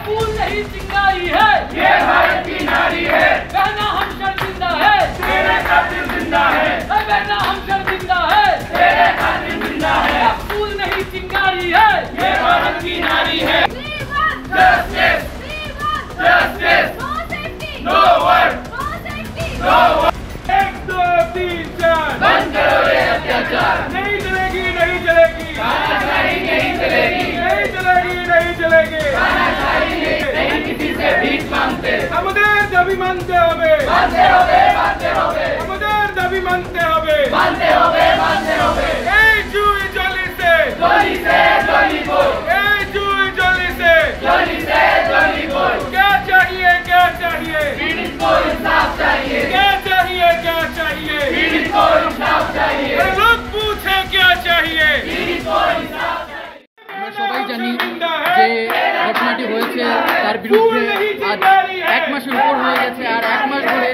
फूल नहीं चिंगारी है, ये भारत की नारी है। बहना हम शर्मिंदा है, तेरे खातिर जिंदा है, बहना हम शर्मिंदा है, तेरे खातिर जिंदा है। फूल नहीं चिंगारी है, ये भारत की नारी है। Justice, justice, no word, no word। 1 2 3 4 बंद करो ये अत्याचार। नहीं चलेगी, नहीं चलेगी, तानाशाही नहीं चलेगी, नहीं चलेगी, नहीं चलेगी। तानाशाही नहीं किसी से भीख मांगते। আমাদের দাবি মানতে হবে, मानते होगे, मानते होगे, আমাদের দাবি মানতে হবে। मानते होगे, मानते होगे। এই জুই জ্বলিছে, जोली से जोली बोल, এই জুই জ্বলিছে। जोली से जोली बोल। क्या चाहिए, क्या चाहिए, पीड़ित को इंसाफ चाहिए, क्या चाहिए, क्या चाहिए। पीड़ित को इंसाफ चाहिए, ये लोग पूछे क्या चाहिए। पीड़ित को इंसाफ चाहिए। আমরা সবাই জানি যে ঘটনাটি হয়েছে তার বিরুদ্ধে আজ 1 মাসের উপর হয়ে গেছে, আর 1 মাস ধরে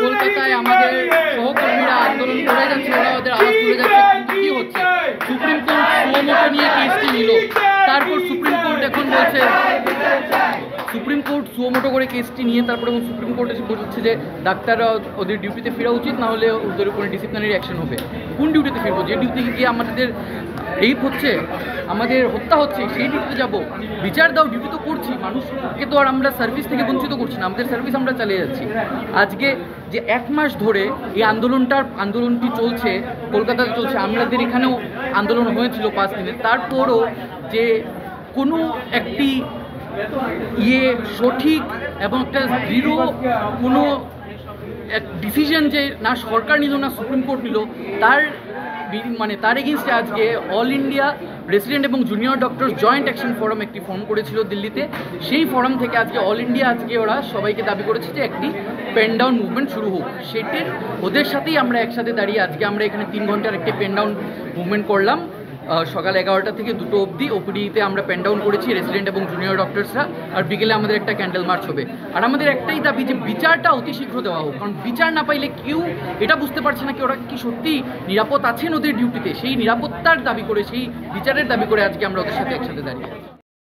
কলকাতায় আমাদের সহকর্মীরা আন্দোলন করে যাচ্ছে, ওরা ওদের আওয়াজ তুলে যাচ্ছে। কিন্তু কি হচ্ছে, সুপ্রিম কোর্ট সুমোটো নিয়ে কেসটি নিল, তারপর সুপ্রিম কোর্ট এখন বলছে, সুপ্রিম কোর্ট সুমোটো করে কেসটি নিয়ে তারপরে সুপ্রিম কোর্ট এসে বলছে যে ডাক্তাররা ওদের ডিউটিতে ফেরা উচিত, না হলে ওদের উপরে ডিসিপ্লিনারি অ্যাকশন হবে। কোন ডিউটিতে ফিরবো? যে ডিউটিতে গিয়ে আমাদের রেপ হচ্ছে, আমাদের হত্যা হচ্ছে, সেই ডিউটিতে যাব? বিচার দাও, ডিউটি তো করছি, মানুষকে তো আর আমরা সার্ভিস থেকে বঞ্চিত করছি না, আমাদের সার্ভিস আমরা চালিয়ে যাচ্ছি। আজকে যে 1 মাস ধরে এই আন্দোলনটি চলছে, কলকাতাতে চলছে, আমাদের এখানেও আন্দোলন হয়েছিল 5 দিনে, তারপরও যে কোনো একটি সঠিক এবং একটা দৃঢ় কোনো এক ডিসিশন যে না সরকার নিল না সুপ্রিম কোর্ট নিল, তার এগেনস্টে আজকে অল ইন্ডিয়া রেসিডেন্ট এবং junior doctor joint action forum একটি ফর্ম করেছিল দিল্লিতে। সেই ফোরাম থেকে আজকে অল ইন্ডিয়া ওরা সবাইকে দাবি করেছে যে একটি পেন ডাউন মুভমেন্ট শুরু হোক। সেটির ওদের সাথেই আমরা একসাথে দাঁড়িয়ে আজকে আমরা এখানে 3 ঘন্টার একটি পেন ডাউন মুভমেন্ট করলাম। সকাল 11টা থেকে 2টো অবধি ওপিডিতে আমরা পেন ডাউন করেছি রেসিডেন্ট এবং জুনিয়র ডক্টরসরা, আর বিকেলে আমাদের একটা ক্যান্ডেল মার্চ হবে। আর আমাদের একটাই দাবি যে বিচারটা অতি শীঘ্র দেওয়া হোক, কারণ বিচার না পাইলে কেউ এটা বুঝতে পারছে না কি ওরা কি সত্যি নিরাপদ আছেন ওদের ডিউটিতে। সেই নিরাপত্তার দাবি করে, সেই বিচারের দাবি করে আজকে আমরা ওদের সাথে একসাথে দাঁড়িয়ে আছি।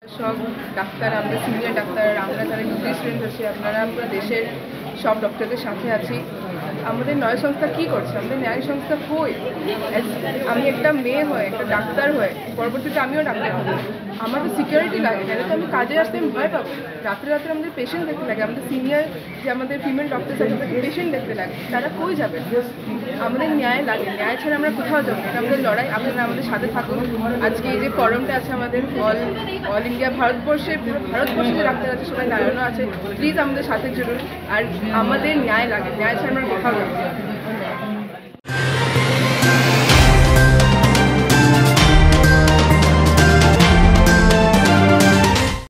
সব ডাক্তার, আমরা সিনিয়র ডাক্তার, আমরা যারা ডিউটি স্টুডেন্ট আছি, আপনারা পুরো দেশের সব ডক্টরদের সাথে আছি। আমাদের ন্যায় সংস্থা কী করছে? আমাদের ন্যায় সংস্থা কই? আমি একটা মেয়ে হয়ে, একটা ডাক্তার হয়ে, পরবর্তীতে আমিও ডাক্তার হব, আমার তো সিকিউরিটি লাগে, তাহলে তো আমি কাজে আসতে আমি ভয় পাবো। রাত্রে রাত্রে আমাদের পেশেন্ট দেখতে লাগে, আমাদের সিনিয়র যে আমাদের ফিমেল ডক্টর আছে তাদেরকে পেশেন্ট দেখতে লাগে, তারা কই যাবে? আমাদের ন্যায় লাগে, ন্যায় ছাড়া আমরা কোথাও যাবো না। আমাদের লড়াই, আপনারা আমাদের সাথে থাকুন। আজকে এই যে ফোরামটা আছে আমাদের অল ইন্ডিয়া ভারতবর্ষে যে ডাক্তার আছে সবাই দাঁড়ানো আছে, প্লিজ আমাদের সাথে জুড়ুন। আর আমাদের ন্যায় লাগে, ন্যায় ছাড়া আমরা কোথাও যাবো না।